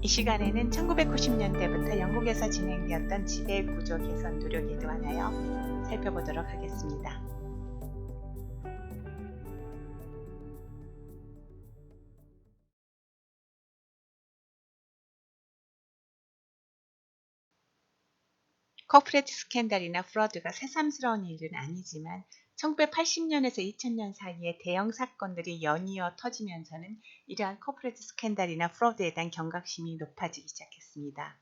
이 시간에는 1990년대부터 영국에서 진행되었던 지배구조 개선 노력에 관하여 살펴보도록 하겠습니다. 코퍼레이트 스캔들이나 프로드가 새삼스러운 일은 아니지만 1980년에서 2000년 사이에 대형 사건들이 연이어 터지면서는 이러한 코퍼레이트 스캔들이나 프로드에 대한 경각심이 높아지기 시작했습니다.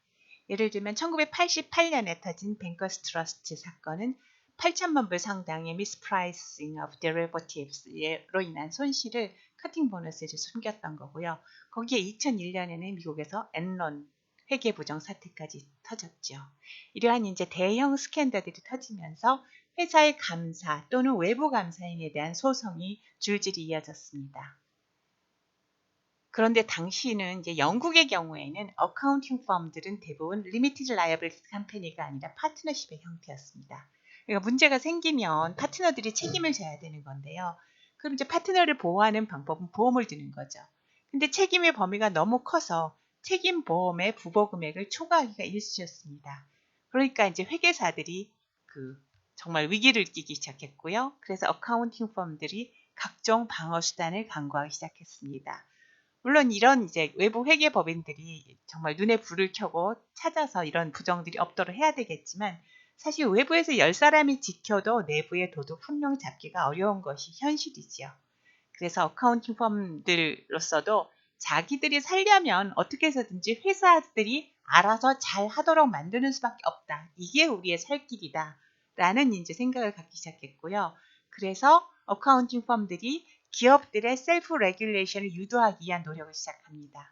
예를 들면 1988년에 터진 뱅커스 트러스트 사건은 8천만 불 상당의 미스프라이싱 오브 데리버티브스로 인한 손실을 커팅 보너스에 숨겼던 거고요. 거기에 2001년에는 미국에서 엔론 회계 부정 사태까지 터졌죠. 이러한 이제 대형 스캔들들이 터지면서 회사의 감사 또는 외부 감사인에 대한 소송이 줄줄이 이어졌습니다. 그런데 당시는 이제 영국의 경우에는 어카운팅 펌들은 대부분 리미티드 라이어빌리티 컴퍼니가 아니라 파트너십의 형태였습니다. 그러니까 문제가 생기면 파트너들이 책임을 져야 되는 건데요. 그럼 이제 파트너를 보호하는 방법은 보험을 드는 거죠. 근데 책임의 범위가 너무 커서 책임 보험의 부보 금액을 초과하기가 일쑤였습니다. 그러니까 이제 회계사들이 정말 위기를 느끼기 시작했고요. 그래서 어카운팅 펌들이 각종 방어 수단을 강구하기 시작했습니다. 물론 이런 이제 외부 회계 법인들이 정말 눈에 불을 켜고 찾아서 이런 부정들이 없도록 해야 되겠지만 사실 외부에서 10사람이 지켜도 내부의 도둑 한 명 잡기가 어려운 것이 현실이지요. 그래서 어카운팅 펌들로서도 자기들이 살려면 어떻게 해서든지 회사들이 알아서 잘 하도록 만드는 수밖에 없다. 이게 우리의 살 길이다. 라는 이제 생각을 갖기 시작했고요. 그래서 어카운팅 펌들이 기업들의 셀프 레귤레이션을 유도하기 위한 노력을 시작합니다.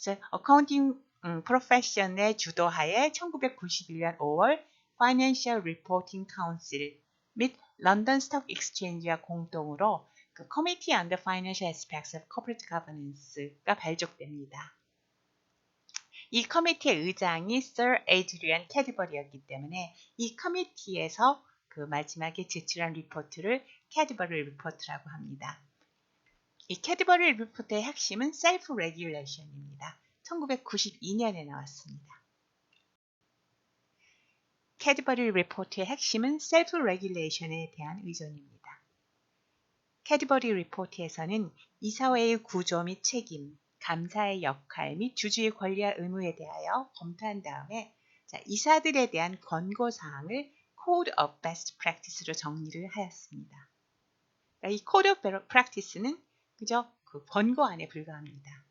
그래서 어카운팅 프로페션의 주도하에 1991년 5월 Financial Reporting Council 및 런던 스톡 익스체인지와 공동으로 Committee on the Financial Aspects of Corporate Governance가 발족됩니다. 이 커미티의 의장이 Sir Adrian 캐드버리였기 때문에 이 커미티에서 마지막에 제출한 리포트를 캐드버리 리포트라고 합니다. 이 캐드버리 리포트의 핵심은 셀프 레귤레이션입니다. 1992년에 나왔습니다. 캐드버리 리포트의 핵심은 셀프 레귤레이션에 대한 의존입니다. 캐드버리 리포트에서는 이사회의 구조 및 책임, 감사의 역할 및 주주의 권리와 의무에 대하여 검토한 다음에 이사들에 대한 권고사항을 Code of Best Practice로 정리를 하였습니다. 이 Code of Practice는 그저 권고 안에 불과합니다.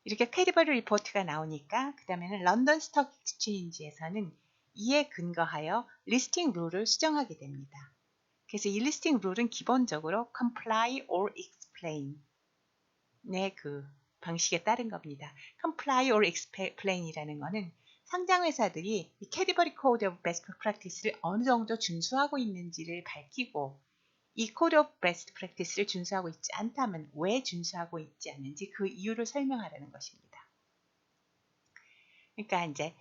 이렇게 캐드버리 리포트가 나오니까 그 다음에는 런던 스톡 익스체인지에서는 이에 근거하여 리스팅 룰을 수정하게 됩니다. 그래서 이 리스팅 룰은 기본적으로 comply or explain의 방식에 따른 겁니다. comply or explain이라는 것은 상장회사들이 이 캐드버리 코드 오브 베스트 프랙티스를 어느 정도 준수하고 있는지를 밝히고 이 코드 오브 베스트 프랙티스를 준수하고 있지 않다면 왜 준수하고 있지 않는지 그 이유를 설명하라는 것입니다. 그러니까 이제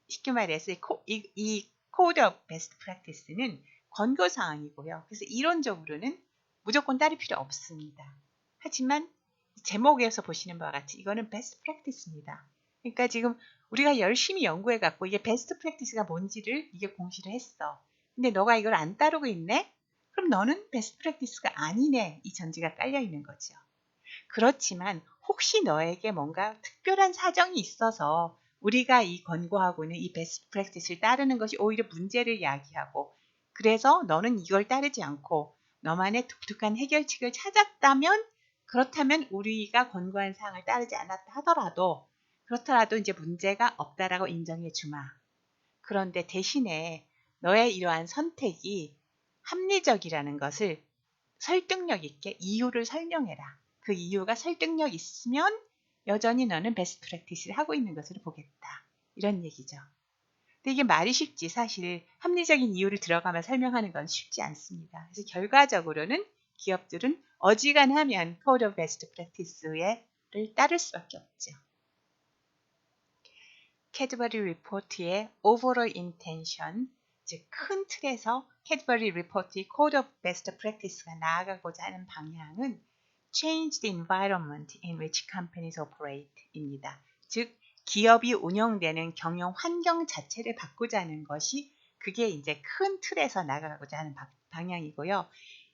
쉽게 말해서 이 코드 오브 베스트 프랙티스는 권고사항이고요. 그래서 이론적으로는 무조건 따를 필요 없습니다. 하지만 제목에서 보시는 바와 같이 이거는 베스트 프랙티스입니다. 그러니까 지금 우리가 열심히 연구해갖고 이게 베스트 프랙티스가 뭔지를 이게 공시를 했어. 근데 너가 이걸 안 따르고 있네? 그럼 너는 베스트 프랙티스가 아니네. 이 전제가 깔려 있는 거죠. 그렇지만 혹시 너에게 뭔가 특별한 사정이 있어서 우리가 이 권고하고 있는 이 베스트 프랙티스를 따르는 것이 오히려 문제를 야기하고 그래서 너는 이걸 따르지 않고 너만의 독특한 해결책을 찾았다면 그렇다면 우리가 권고한 사항을 따르지 않았다 하더라도 그렇더라도 이제 문제가 없다라고 인정해 주마. 그런데 대신에 너의 이러한 선택이 합리적이라는 것을 설득력 있게 이유를 설명해라. 그 이유가 설득력 있으면 여전히 너는 베스트 프랙티스를 하고 있는 것으로 보겠다. 이런 얘기죠. 근데 이게 말이 쉽지 사실 합리적인 이유를 들어가며 설명하는 건 쉽지 않습니다. 그래서 결과적으로는 기업들은 어지간하면 Code of Best Practice를 따를 수밖에 없죠. 캐드버리 리포트의 overall intention, 즉 큰 틀에서 캐드버리 리포트의 Code of Best Practice가 나아가고자 하는 방향은 Change the environment in which companies operate입니다. 즉 기업이 운영되는 경영 환경 자체를 바꾸자는 것이 그게 이제 큰 틀에서 나아가고자 하는 방향이고요.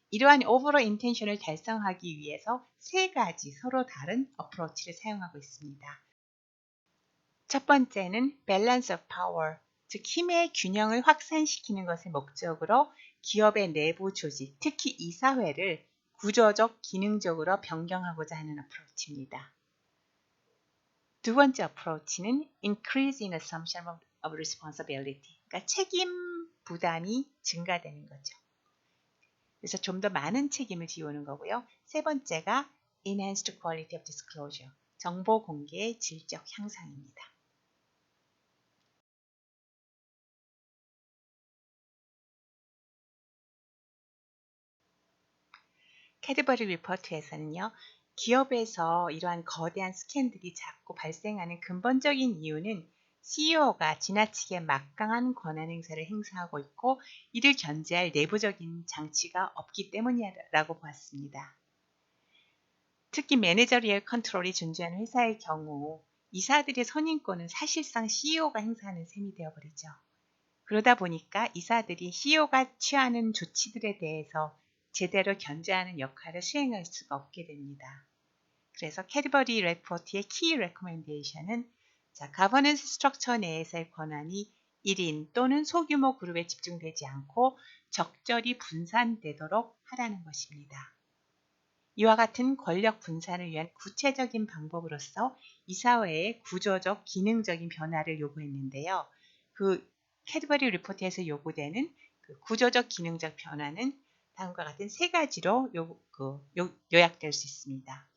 이러한 오버롤 인텐션을 달성하기 위해서 세 가지 서로 다른 어프로치를 사용하고 있습니다. 첫 번째는 Balance of Power, 즉 힘의 균형을 확산시키는 것을 목적으로 기업의 내부 조직, 특히 이사회를 구조적, 기능적으로 변경하고자 하는 어프로치입니다. 두 번째 어프로치는 Increasing Assumption of Responsibility, 그러니까 책임 부담이 증가되는 거죠. 그래서 좀 더 많은 책임을 지우는 거고요. 세 번째가 Enhanced Quality of Disclosure, 정보 공개의 질적 향상입니다. 캐드버리 리포트에서는요, 기업에서 이러한 거대한 스캔들이 자꾸 발생하는 근본적인 이유는 CEO가 지나치게 막강한 권한 행사를 행사하고 있고 이를 견제할 내부적인 장치가 없기 때문이라고 보았습니다. 특히 매니저리얼 컨트롤이 존재하는 회사의 경우 이사들의 선임권은 사실상 CEO가 행사하는 셈이 되어버리죠. 그러다 보니까 이사들이 CEO가 취하는 조치들에 대해서 제대로 견제하는 역할을 수행할 수가 없게 됩니다. 그래서 캐드버리 리포트의 키 레코멘데이션은 가버넌스 스트럭처 내에서의 권한이 1인 또는 소규모 그룹에 집중되지 않고 적절히 분산되도록 하라는 것입니다. 이와 같은 권력 분산을 위한 구체적인 방법으로서 이사회의 구조적, 기능적인 변화를 요구했는데요. 그 캐드버리 리포트에서 요구되는 그 구조적, 기능적 변화는 다음과 같은 세 가지로 요약될 수 있습니다.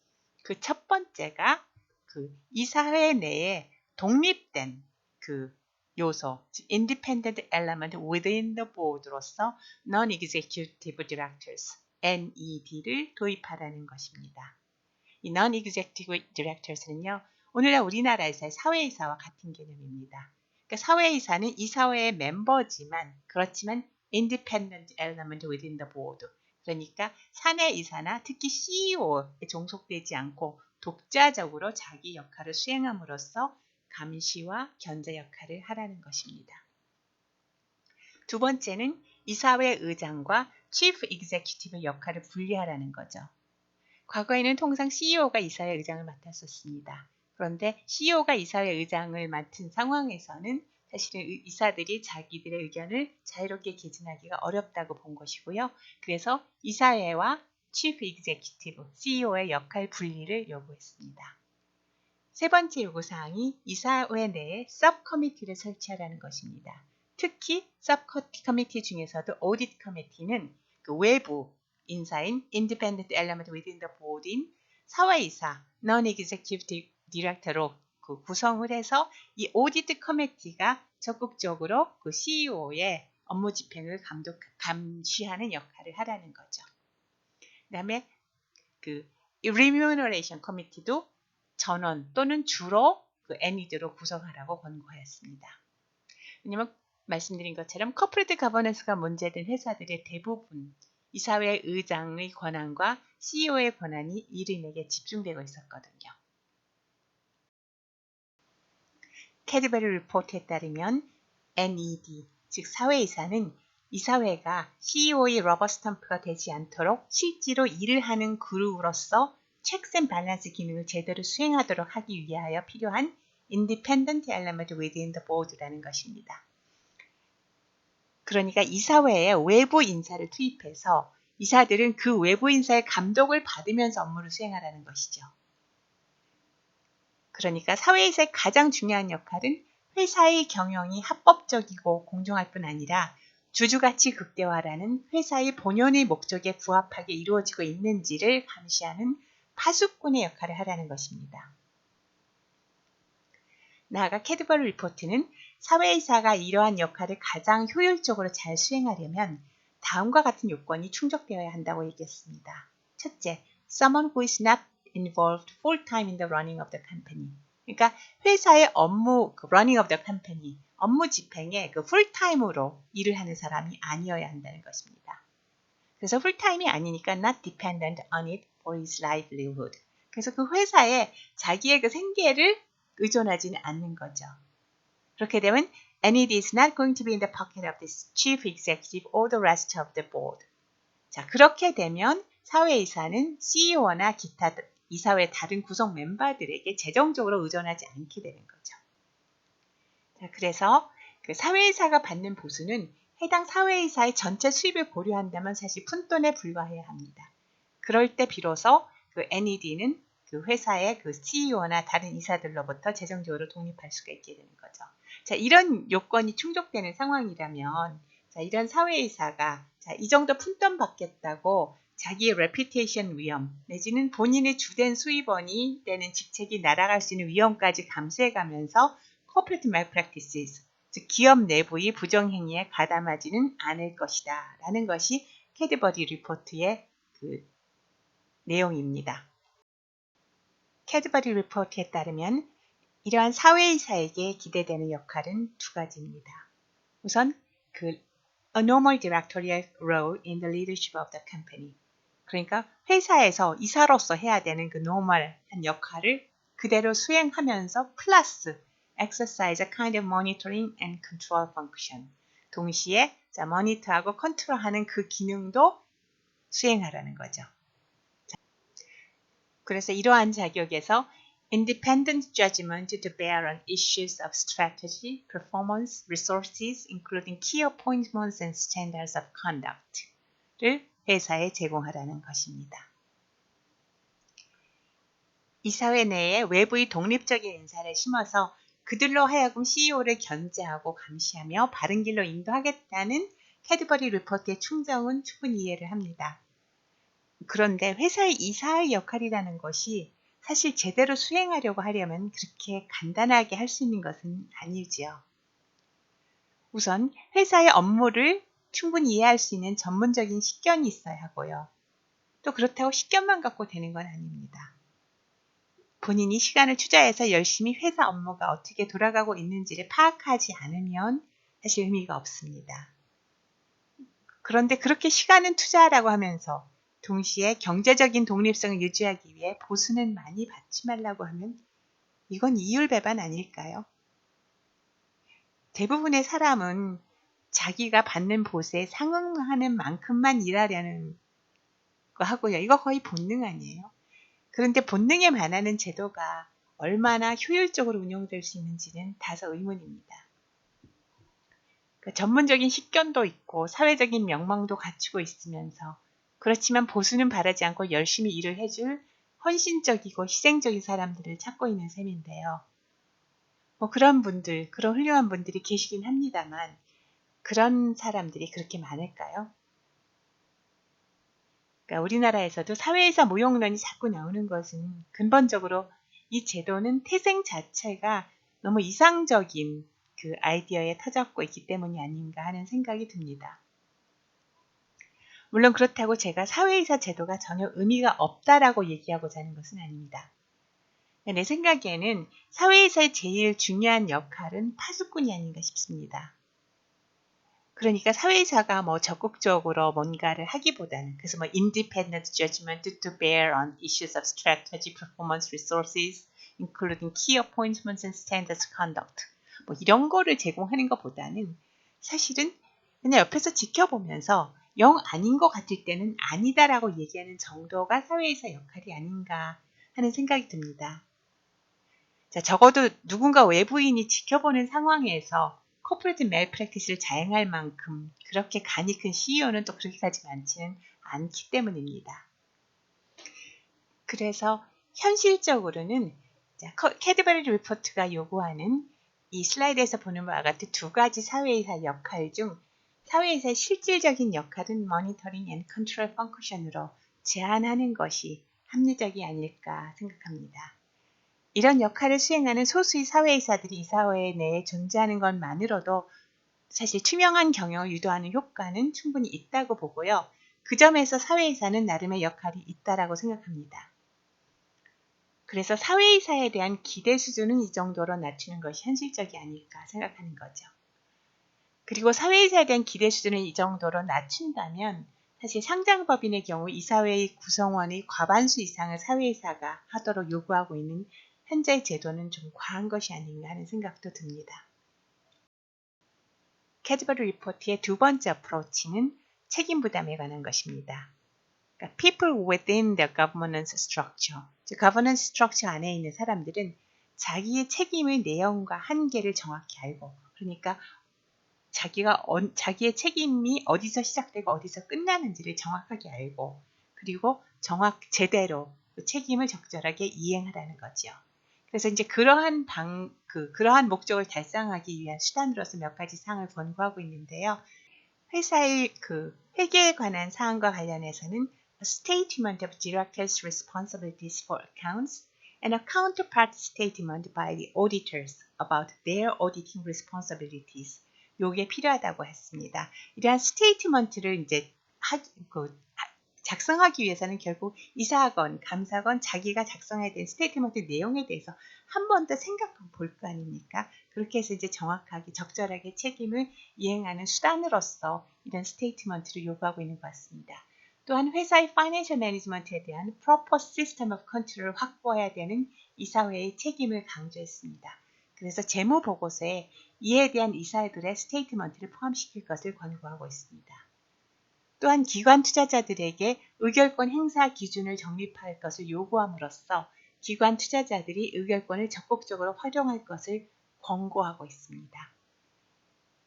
그 첫 번째가 그 이사회 내에 독립된 그 요소, independent element within the board로서 non-executive directors, NED를 도입하라는 것입니다. 이 non-executive directors는요, 오늘날 우리나라에서의 사회이사와 같은 개념입니다. 그러니까 사회이사는 이사회의 멤버지만 그렇지만 independent element within the board. 그러니까 사내이사나 특히 CEO에 종속되지 않고 독자적으로 자기 역할을 수행함으로써 감시와 견제 역할을 하라는 것입니다. 두 번째는 이사회 의장과 Chief Executive 역할을 분리하라는 거죠. 과거에는 통상 CEO가 이사회 의장을 맡았었습니다. 그런데 CEO가 이사회 의장을 맡은 상황에서는 사실은 이사들이 자기들의 의견을 자유롭게 개진하기가 어렵다고 본 것이고요. 그래서 이사회와 Chief Executive, CEO의 역할 분리를 요구했습니다. 세 번째 요구사항이 이사회 내에 서브커미티를 설치하라는 것입니다. 특히 서브커미티 중에서도 오디트 커미티는 그 외부 인사인 Independent Element Within the Board인 사회이사, Non-Executive Director로 그 구성을 해서 이 오디트 커미티가 적극적으로 그 CEO의 업무 집행을 감시하는 역할을 하라는 거죠. 그 다음에 그 Remuneration Committee도 전원 또는 주로 그 NED로 구성하라고 권고하였습니다. 왜냐하면 말씀드린 것처럼 코퍼레이트 가버넌스가 문제된 회사들의 대부분 이사회 의장의 권한과 CEO의 권한이 이른에게 집중되고 있었거든요. 캐드버리 리포트에 따르면 NED, 즉 사회이사는 이사회가 CEO의 러버 스탬프가 되지 않도록 실제로 일을 하는 그룹으로서 checks and balance 기능을 제대로 수행하도록 하기 위하여 필요한 independent element within the board라는 것입니다. 그러니까 이사회에 외부 인사를 투입해서 이사들은 그 외부 인사의 감독을 받으면서 업무를 수행하라는 것이죠. 그러니까 사회이사의 가장 중요한 역할은 회사의 경영이 합법적이고 공정할 뿐 아니라 주주가치 극대화라는 회사의 본연의 목적에 부합하게 이루어지고 있는지를 감시하는 파수꾼의 역할을 하라는 것입니다. 나아가 캐드버리 리포트는 사회이사가 이러한 역할을 가장 효율적으로 잘 수행하려면 다음과 같은 요건이 충족되어야 한다고 얘기했습니다. 첫째, someone who is not involved full-time in the running of the company. 그러니까 회사의 업무, running of the company, 업무 집행에 그 풀타임으로 일을 하는 사람이 아니어야 한다는 것입니다. 그래서 풀타임이 아니니까 not dependent on it for his livelihood. 그래서 그 회사에 자기의 그 생계를 의존하지는 않는 거죠. 그렇게 되면 and it is not going to be in the pocket of the chief executive or the rest of the board. 자, 그렇게 되면 사회이사는 CEO나 기타 이사회 다른 구성 멤버들에게 재정적으로 의존하지 않게 되는 거죠. 자, 그래서 그 사회이사가 받는 보수는 해당 사회이사의 전체 수입을 고려한다면 사실 푼돈에 불과해야 합니다. 그럴 때 비로소 그 NED는 그 회사의 그 CEO나 다른 이사들로부터 재정적으로 독립할 수가 있게 되는 거죠. 자, 이런 요건이 충족되는 상황이라면 자, 이런 사회이사가 자, 이 정도 푼돈 받겠다고 자기의 레퓨테이션 위험 내지는 본인의 주된 수입원이 되는 직책이 날아갈 수 있는 위험까지 감수해가면서 corporate malpractices, 즉 기업 내부의 부정행위에 가담하지는 않을 것이다 라는 것이 캐드버리 리포트의 그 내용입니다. 캐드버리 리포트에 따르면 이러한 사회이사에게 기대되는 역할은 두 가지입니다. 우선 그 a normal directorial role in the leadership of the company. 그러니까 회사에서 이사로서 해야 되는 그 normal한 역할을 그대로 수행하면서 플러스 exercise a kind of monitoring and control function. 동시에 자, 모니터하고 컨트롤하는 그 기능도 수행하라는 거죠. 그래서 이러한 자격에서 independent judgment to bear on issues of strategy, performance, resources, including key appointments and standards of conduct를 회사에 제공하라는 것입니다. 이사회 내에 외부의 독립적인 인사를 심어서 그들로 하여금 CEO를 견제하고 감시하며 바른 길로 인도하겠다는 캐드버리 리포트의 충정은 충분히 이해를 합니다. 그런데 회사의 이사의 역할이라는 것이 사실 제대로 수행하려고 하려면 그렇게 간단하게 할 수 있는 것은 아니지요. 우선 회사의 업무를 충분히 이해할 수 있는 전문적인 식견이 있어야 하고요. 또 그렇다고 식견만 갖고 되는 건 아닙니다. 본인이 시간을 투자해서 열심히 회사 업무가 어떻게 돌아가고 있는지를 파악하지 않으면 사실 의미가 없습니다. 그런데 그렇게 시간은 투자하라고 하면서 동시에 경제적인 독립성을 유지하기 위해 보수는 많이 받지 말라고 하면 이건 이율배반 아닐까요? 대부분의 사람은 자기가 받는 보수에 상응하는 만큼만 일하려는 거 하고요. 이거 거의 본능 아니에요? 그런데 본능에 반하는 제도가 얼마나 효율적으로 운영될 수 있는지는 다소 의문입니다. 전문적인 식견도 있고 사회적인 명망도 갖추고 있으면서 그렇지만 보수는 바라지 않고 열심히 일을 해줄 헌신적이고 희생적인 사람들을 찾고 있는 셈인데요. 그런 분들, 그런 훌륭한 분들이 계시긴 합니다만 그런 사람들이 그렇게 많을까요? 그러니까 우리나라에서도 사회이사 모욕론이 자꾸 나오는 것은 근본적으로 이 제도는 태생 자체가 너무 이상적인 그 아이디어에 터잡고 있기 때문이 아닌가 하는 생각이 듭니다. 물론 그렇다고 제가 사회이사 제도가 전혀 의미가 없다라고 얘기하고자 하는 것은 아닙니다. 내 생각에는 사회이사의 제일 중요한 역할은 파수꾼이 아닌가 싶습니다. 그러니까 사회이사가 적극적으로 뭔가를 하기보다는 그래서 independent judgment to bear on issues of strategy, performance, resources, including key appointments and standards conduct 이런 거를 제공하는 것보다는 사실은 그냥 옆에서 지켜보면서 영 아닌 것 같을 때는 아니다라고 얘기하는 정도가 사회이사 역할이 아닌가 하는 생각이 듭니다. 자, 적어도 누군가 외부인이 지켜보는 상황에서 코퍼레이트 malpractice를 자행할 만큼 그렇게 간이 큰 CEO는 또 그렇게까지 많지는 않기 때문입니다. 그래서 현실적으로는 캐드버리 리포트가 요구하는 이 슬라이드에서 보는 바와 같은 두 가지 사회이사 역할 중 사회이사의 실질적인 역할은 모니터링 앤 컨트롤 펑크션으로 제한하는 것이 합리적이 아닐까 생각합니다. 이런 역할을 수행하는 소수의 사회이사들이 이 사회 내에 존재하는 것만으로도 사실 투명한 경영을 유도하는 효과는 충분히 있다고 보고요. 그 점에서 사회이사는 나름의 역할이 있다라고 생각합니다. 그래서 사회이사에 대한 기대 수준은 이 정도로 낮추는 것이 현실적이 아닐까 생각하는 거죠. 그리고 사회이사에 대한 기대 수준을 이 정도로 낮춘다면 사실 상장법인의 경우 이사회의 구성원의 과반수 이상을 사회이사가 하도록 요구하고 있는 현재의 제도는 좀 과한 것이 아닌가 하는 생각도 듭니다. 캐드버리 리포트의 두 번째 어프로치는 책임 부담에 관한 것입니다. 그러니까 people within the governance structure, 즉 governance structure 안에 있는 사람들은 자기의 책임의 내용과 한계를 정확히 알고, 그러니까 자기의 책임이 어디서 시작되고 어디서 끝나는지를 정확하게 알고, 그리고 제대로 그 책임을 적절하게 이행하라는 거죠. 그래서 이제 그러한 목적을 달성하기 위한 수단으로서 몇 가지 사항을 권고하고 있는데요. 회사의 회계에 관한 사항과 관련해서는 A Statement of Directors' Responsibilities for Accounts and a Counterpart Statement by the Auditors about their auditing responsibilities. 요게 필요하다고 했습니다. 이러한 스테이트먼트를 이제 작성하기 위해서는 결국 이사건, 감사건 자기가 작성해야 될 스테이트먼트 내용에 대해서 한 번 더 생각해 볼 거 아닙니까? 그렇게 해서 이제 정확하게 적절하게 책임을 이행하는 수단으로서 이런 스테이트먼트를 요구하고 있는 것 같습니다. 또한 회사의 파이낸셜 매니지먼트에 대한 proper system of control을 확보해야 되는 이사회의 책임을 강조했습니다. 그래서 재무보고서에 이에 대한 이사들의 스테이트먼트를 포함시킬 것을 권고하고 있습니다. 또한 기관 투자자들에게 의결권 행사 기준을 정립할 것을 요구함으로써 기관 투자자들이 의결권을 적극적으로 활용할 것을 권고하고 있습니다.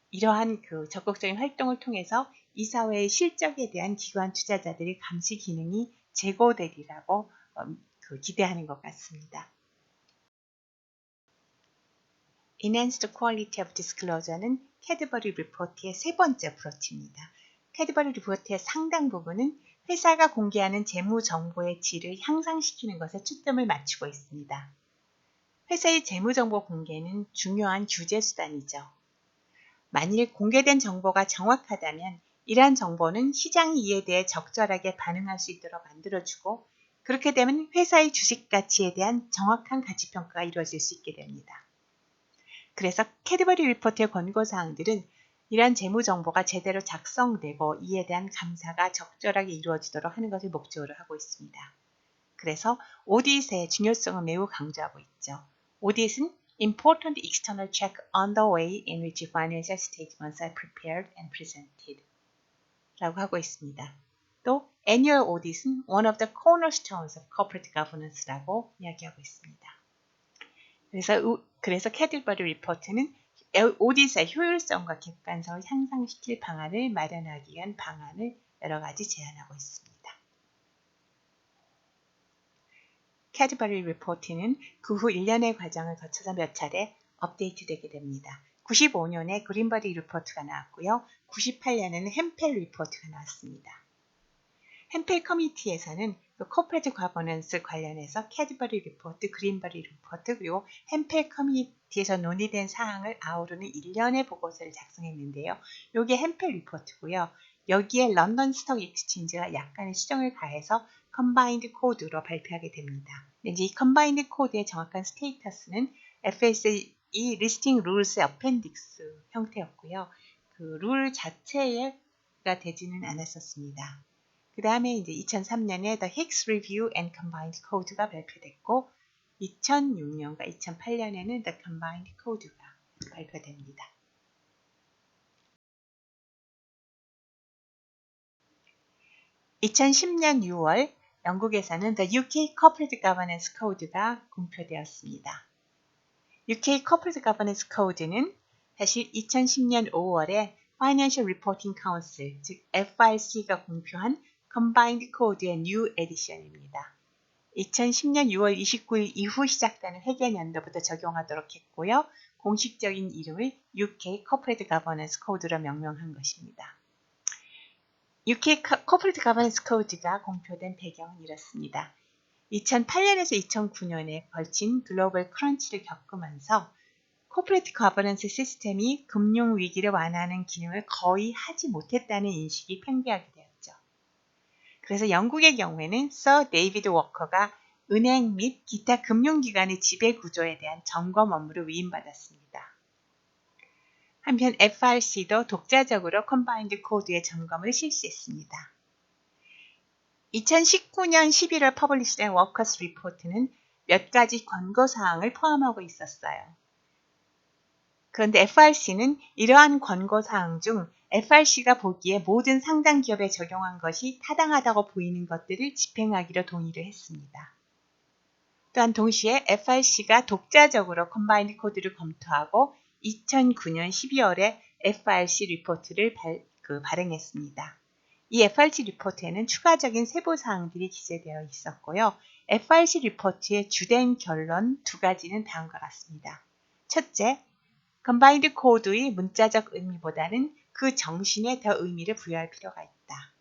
이러한 적극적인 활동을 통해서 이사회의 실적에 대한 기관 투자자들의 감시 기능이 제고되리라고 기대하는 것 같습니다. Enhanced Quality of Disclosure는 캐드버리 리포트의 세 번째 어프로치입니다. 캐드버리 리포트의 상당 부분은 회사가 공개하는 재무 정보의 질을 향상시키는 것에 초점을 맞추고 있습니다. 회사의 재무 정보 공개는 중요한 규제 수단이죠. 만일 공개된 정보가 정확하다면 이러한 정보는 시장이 이에 대해 적절하게 반응할 수 있도록 만들어주고, 그렇게 되면 회사의 주식 가치에 대한 정확한 가치평가가 이루어질 수 있게 됩니다. 그래서 캐드버리 리포트의 권고사항들은 이러한 재무정보가 제대로 작성되고 이에 대한 감사가 적절하게 이루어지도록 하는 것을 목적으로 하고 있습니다. 그래서 오디트의 중요성을 매우 강조하고 있죠. 오디트는 Important external check on the way in which financial statements are prepared and presented 라고 하고 있습니다. 또 Annual Audit은 One of the cornerstones of corporate governance라고 이야기하고 있습니다. 그래서 캐드버리 리포트는 오디트의 효율성과 객관성을 향상시킬 방안을 마련하기 위한 방안을 여러 가지 제안하고 있습니다. 캐드버리 리포트는 그 후 1년의 과정을 거쳐서 몇 차례 업데이트되게 됩니다. 95년에 그린버리 리포트가 나왔고요. 98년에는 햄펠 리포트가 나왔습니다. 햄펠 커미티에서는 코퍼레이트 거버넌스 관련해서 캐드버리 리포트, 그린버리 리포트, 그리고 햄펠 커미티에서 논의된 사항을 아우르는 1년의 보고서를 작성했는데요. 이게 햄펠 리포트고요. 여기에 런던 스톡 익스체인지가 약간의 수정을 가해서 컨바인드 코드로 발표하게 됩니다. 이제 이 컨바인드 코드의 정확한 스테이터스는 FSE 리스팅 룰스 어펜딕스 형태였고요. 룰 자체가 되지는 않았었습니다. 그 다음에 이제 2003년에 The Hicks Review and Combined Code가 발표됐고 2006년과 2008년에는 The Combined Code가 발표됩니다. (2010년 6월) 영국에서는 The UK Corporate Governance Code가 공표되었습니다. UK Corporate Governance Code는 사실 2010년 5월에 Financial Reporting Council, 즉 FRC가 공표한 Combined Code의 New Edition입니다. 2010년 6월 29일 이후 시작되는 회계연도부터 적용하도록 했고요. 공식적인 이름을 UK Corporate Governance Code로 명명한 것입니다. UK Corporate Governance Code가 공표된 배경은 이렇습니다. 2008년에서 2009년에 걸친 글로벌 크런치를 겪으면서 코퍼레이트 거버넌스 시스템이 금융 위기를 완화하는 기능을 거의 하지 못했다는 인식이 팽배하게 되었죠. 그래서 영국의 경우에는 서 데이비드 워커가 은행 및 기타 금융기관의 지배 구조에 대한 점검 업무를 위임받았습니다. 한편 FRC도 독자적으로 컴바인드 코드의 점검을 실시했습니다. 2019년 11월 퍼블리시된 워커스 리포트는 몇 가지 권고사항을 포함하고 있었어요. 그런데 FRC는 이러한 권고사항 중 FRC가 보기에 모든 상장 기업에 적용한 것이 타당하다고 보이는 것들을 집행하기로 동의를 했습니다. 또한 동시에 FRC가 독자적으로 컴바인드 코드를 검토하고 2009년 12월에 FRC 리포트를 발행했습니다. 이 FRC 리포트에는 추가적인 세부사항들이 기재되어 있었고요. FRC 리포트의 주된 결론 두 가지는 다음과 같습니다. 첫째, 컴바인드 코드의 문자적 의미보다는 그 정신에 더 의미를 부여할 필요가 있다.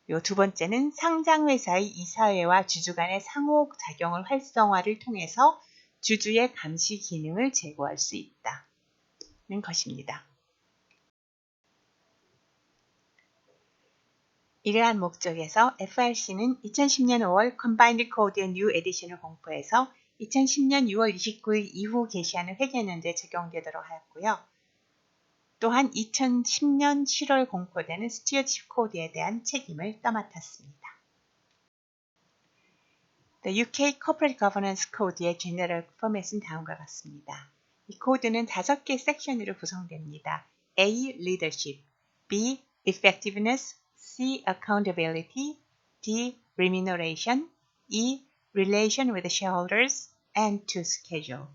그리고 두 번째는 상장회사의 이사회와 주주 간의 상호작용을 활성화를 통해서 주주의 감시 기능을 제고할 수 있다는 것입니다. 이러한 목적에서 FRC는 2010년 5월 컴바인드 코드의 뉴 에디션을 공포해서 2010년 6월 29일 이후 게시하는 회계연도에 적용되도록 하였고요. 또한 2010년 7월 공포되는 스튜어드십 코드에 대한 책임을 떠맡았습니다. The UK Corporate Governance Code의 제너럴 포맷은 다음과 같습니다. 이 코드는 5개 섹션으로 구성됩니다. A. Leadership, B. Effectiveness, C. Accountability, D. Remuneration, E. Relation with shareholders, and to schedule.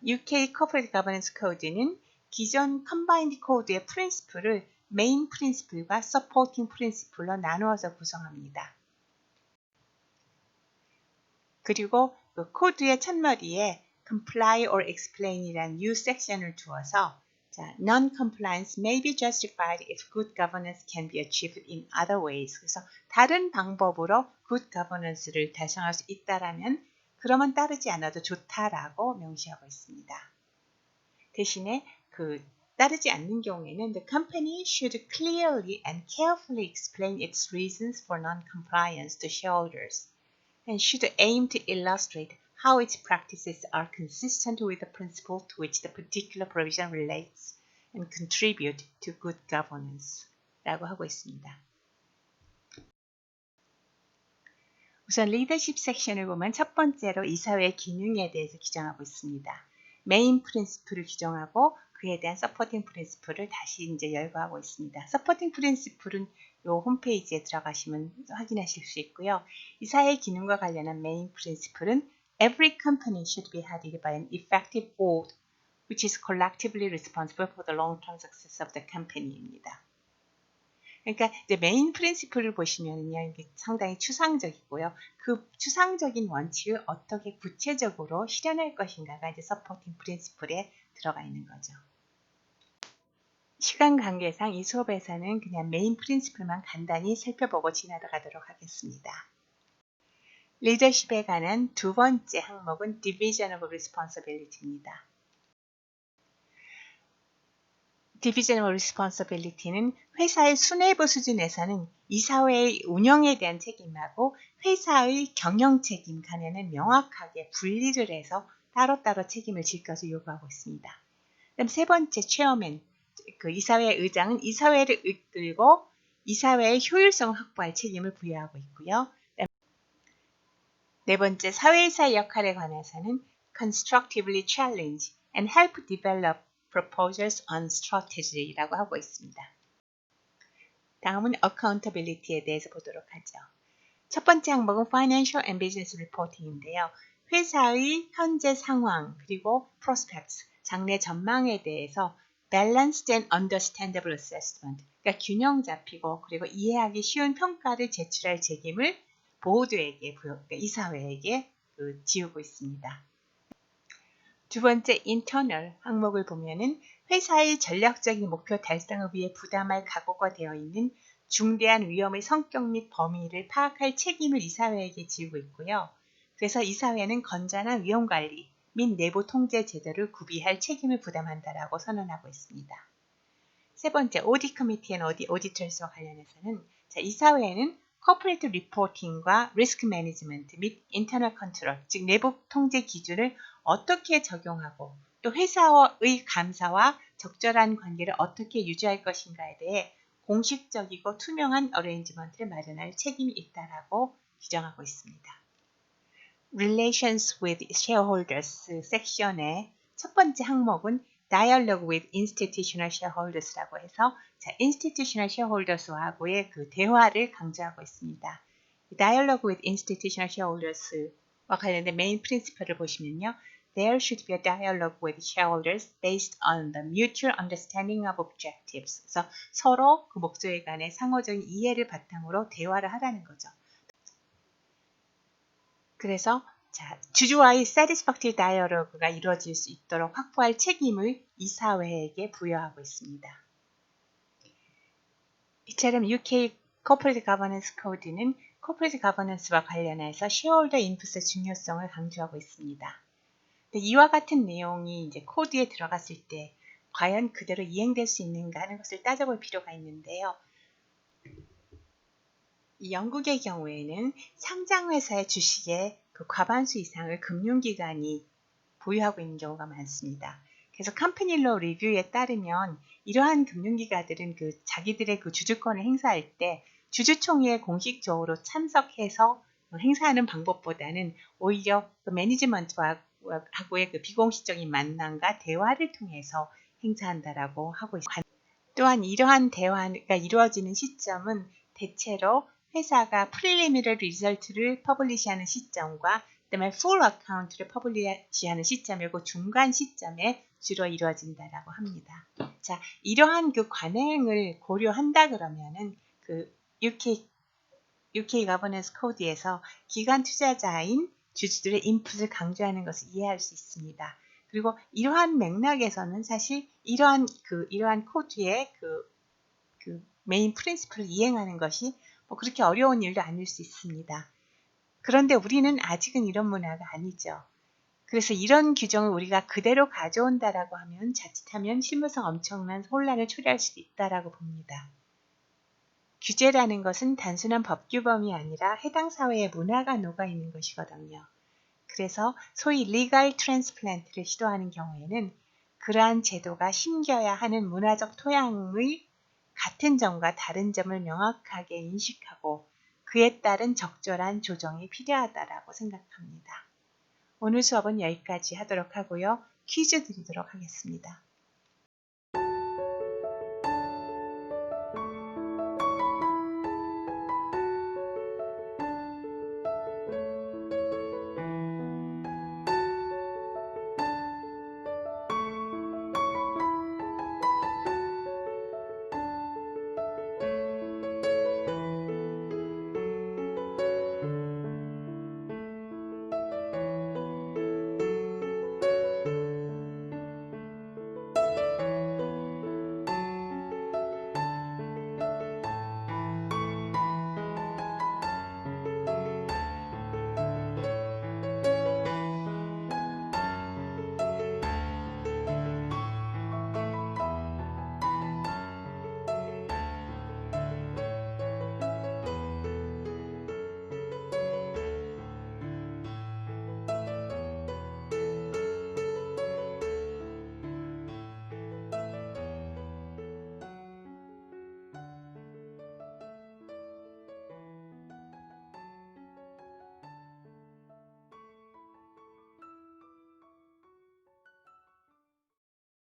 UK Corporate Governance Code는 기존 Combined Code의 프린시플을 메인 프린시플과 서포팅 프린시플로 나누어서 구성합니다. 그리고 그 코드의 첫머리에 Comply or Explain이라는 new 섹션을 두어서 Non-compliance may be justified if good governance can be achieved in other ways. 그래서 다른 방법으로 good governance를 달성할 수 있다라면 그러면 따르지 않아도 좋다라고 명시하고 있습니다. 대신에 따르지 않는 경우에는 the company should clearly and carefully explain its reasons for non-compliance to shareholders and should aim to illustrate how its practices are consistent with the principle to which the particular provision relates and contribute to good governance 라고 하고 있습니다. 우선 리더십 섹션을 보면 첫 번째로 이사회의 기능에 대해서 규정하고 있습니다. 메인 프린시플을 규정하고 그에 대한 서포팅 프린시플을 다시 이제 열거하고 있습니다. 서포팅 프린시플은 이 홈페이지에 들어가시면 확인하실 수 있고요. 이사회의 기능과 관련한 메인 프린시플은 Every company should be headed by an effective board which is collectively responsible for the long-term success of the company입니다. 그러니까 이제 메인 프린시플을 보시면요, 이게 상당히 추상적이고요. 그 추상적인 원칙을 어떻게 구체적으로 실현할 것인가가 이제 서포팅 프린시플에 들어가 있는 거죠. 시간 관계상 이 수업에서는 그냥 메인 프린시플만 간단히 살펴보고 지나가도록 하겠습니다. 리더십에 관한 두 번째 항목은 Division of Responsibility입니다. Division of Responsibility는 회사의 수뇌부 수준에서는 이사회의 운영에 대한 책임하고 회사의 경영 책임 간에는 명확하게 분리를 해서 따로따로 책임을 질 것을 요구하고 있습니다. 그다음 세 번째 체어맨, 이사회 의장은 이사회를 이끌고 이사회의 효율성을 확보할 책임을 부여하고 있고요. 네 번째 사회이사의 역할에 관해서는 constructively challenge and help develop proposals on strategy라고 하고 있습니다. 다음은 accountability에 대해서 보도록 하죠. 첫 번째 항목은 financial and business reporting인데요. 회사의 현재 상황 그리고 prospects, 장래 전망에 대해서 balanced and understandable assessment, 그러니까 균형 잡히고 그리고 이해하기 쉬운 평가를 제출할 책임을 보드에게, 그러니까 이사회에게 지우고 있습니다. 두 번째 internal 항목을 보면은 회사의 전략적인 목표 달성을 위해 부담할 각오가 되어 있는 중대한 위험의 성격 및 범위를 파악할 책임을 이사회에게 지우고 있고요. 그래서 이사회는 건전한 위험 관리 및 내부 통제 제도를 구비할 책임을 부담한다라고 선언하고 있습니다. 세 번째 오디트 커미티 앤 오디터스와 관련해서는 이사회는 코퍼레이트 리포팅과 리스크 매니지먼트 및 인터널 컨트롤, 즉 내부 통제 기준을 어떻게 적용하고 또 회사의 감사와 적절한 관계를 어떻게 유지할 것인가에 대해 공식적이고 투명한 어레인지먼트를 마련할 책임이 있다라고 규정하고 있습니다. Relations with Shareholders 섹션의 첫 번째 항목은 Dialogue with Institutional Shareholders라고 해서 Institutional Shareholders와의 그 대화를 강조하고 있습니다. Dialogue with Institutional Shareholders와 관련된 메인 프린시플을 보시면요. There should be a dialogue with shareholders based on the mutual understanding of objectives. 그래서 서로 그 목적에 관해 상호적인 이해를 바탕으로 대화를 하라는 거죠. 그래서 주주와의 satisfactory dialogue가 이루어질 수 있도록 확보할 책임을 이사회에게 부여하고 있습니다. 이처럼 UK Corporate Governance Code는 Corporate Governance와 관련해서 쉐어홀더 인풋의 중요성을 강조하고 있습니다. 이와 같은 내용이 이제 코드에 들어갔을 때 과연 그대로 이행될 수 있는가 하는 것을 따져볼 필요가 있는데요. 영국의 경우에는 상장회사의 주식의 그 과반수 이상을 금융기관이 보유하고 있는 경우가 많습니다. 그래서 컴퍼니로 리뷰에 따르면 이러한 금융기관들은 그 자기들의 그 주주권을 행사할 때 주주총회에 공식적으로 참석해서 행사하는 방법보다는 오히려 그 매니지먼트하고의 그 비공식적인 만남과 대화를 통해서 행사한다라고 하고 있습니다. 또한 이러한 대화가 이루어지는 시점은 대체로 회사가 프리리미널 리절트를 퍼블리시하는 시점과 그다음에 풀 어카운트를 퍼블리시하는 시점이고 중간 시점에 주로 이루어진다라고 합니다. 자, 이러한 그 관행을 고려한다 그러면은 그 UK Governance Code에서 기관 투자자인 주주들의 인풋을 강조하는 것을 이해할 수 있습니다. 그리고 이러한 맥락에서는 사실 이러한 코드의 그 메인 프린시플을 이행하는 것이 그렇게 어려운 일도 아닐 수 있습니다. 그런데 우리는 아직은 이런 문화가 아니죠. 그래서 이런 규정을 우리가 그대로 가져온다라고 하면 자칫하면 실무상 엄청난 혼란을 초래할 수도 있다라고 봅니다. 규제라는 것은 단순한 법규범이 아니라 해당 사회의 문화가 녹아있는 것이거든요. 그래서 소위 legal transplant를 시도하는 경우에는 그러한 제도가 심겨야 하는 문화적 토양의 같은 점과 다른 점을 명확하게 인식하고 그에 따른 적절한 조정이 필요하다고 생각합니다. 오늘 수업은 여기까지 하도록 하고요. 퀴즈 드리도록 하겠습니다.